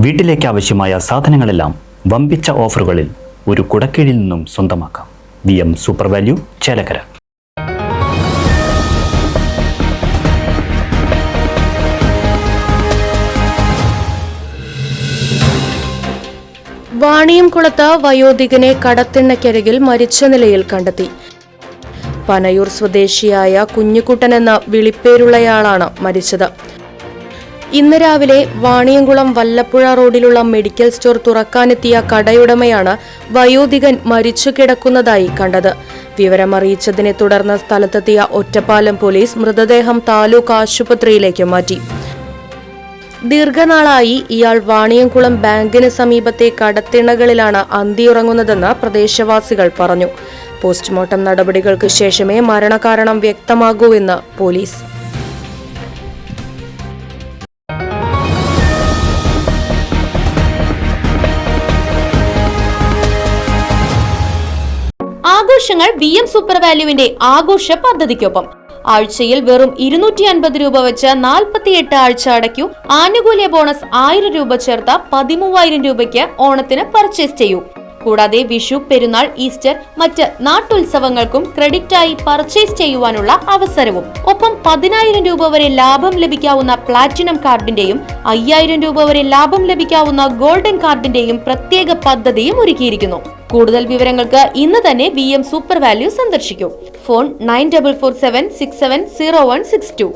വീട്ടിലേക്ക് ആവശ്യമായ സാധനങ്ങളെല്ലാം വമ്പിച്ച ഓഫറുകളിൽ ഒരു കുടക്കീഴിൽ നിന്നും സ്വന്തമാക്കാം. VM super value, Chelakkara. വാണിയംകുളത്ത് വയോധികനെ കടത്തിണ്ണയ്ക്കരികിൽ മരിച്ച നിലയിൽ കണ്ടെത്തി. പനയൂർ സ്വദേശിയായ കുഞ്ഞുകുട്ടൻ എന്ന വിളിപ്പേരുള്ളയാളാണ് മരിച്ചത്. ഇന്ന് രാവിലെ വാണിയംകുളം വല്ലപ്പുഴ റോഡിലുള്ള മെഡിക്കൽ സ്റ്റോർ തുറക്കാനെത്തിയ കടയുടമയാണ് വയോധികൻ മരിച്ചു കിടക്കുന്നതായി കണ്ടത്. വിവരമറിയിച്ചതിനെ തുടർന്ന് സ്ഥലത്തെത്തിയ ഒറ്റപ്പാലം പോലീസ് മൃതദേഹം താലൂക്ക് ആശുപത്രിയിലേക്ക് മാറ്റി. ദീർഘനാളായി ഇയാൾ വാണിയംകുളം ബാങ്കിന് സമീപത്തെ കടത്തിണ്ണകളിലാണ് അന്തിയുറങ്ങുന്നതെന്ന് പ്രദേശവാസികൾ പറഞ്ഞു. പോസ്റ്റ്മോർട്ടം നടപടികൾക്ക് ശേഷമേ മരണകാരണം വ്യക്തമാകൂവെന്ന് പോലീസ്. ആഘോഷങ്ങൾ VM സൂപ്പർ വാല്യൂവിന്റെ ആഘോഷ പദ്ധതിക്കൊപ്പം ആഴ്ചയിൽ വെറും 250 രൂപ വെച്ച് 48 ആഴ്ച അടയ്ക്കൂ. ആനുകൂല്യ ബോണസ് 1000 രൂപ ചേർത്ത 13000 രൂപയ്ക്ക് ഓണത്തിന് പർച്ചേസ് ചെയ്യൂ. കൂടാതെ വിഷു, പെരുന്നാൾ, ഈസ്റ്റർ, മറ്റ് നാട്ടുത്സവങ്ങൾക്കും ക്രെഡിറ്റായി പർച്ചേസ് ചെയ്യുവാനുള്ള അവസരവും. ഒപ്പം 10000 രൂപ വരെ ലാഭം ലഭിക്കാവുന്ന പ്ലാറ്റിനം കാർഡിന്റെയും 5000 രൂപ വരെ ലാഭം ലഭിക്കാവുന്ന ഗോൾഡൻ കാർഡിന്റെയും പ്രത്യേക പദ്ധതിയും ഒരുക്കിയിരിക്കുന്നു. കൂടുതൽ വിവരങ്ങൾക്ക് ഇന്ന് തന്നെ VM സൂപ്പർ വാല്യൂ സന്ദർശിക്കൂ. ഫോൺ 9447670162.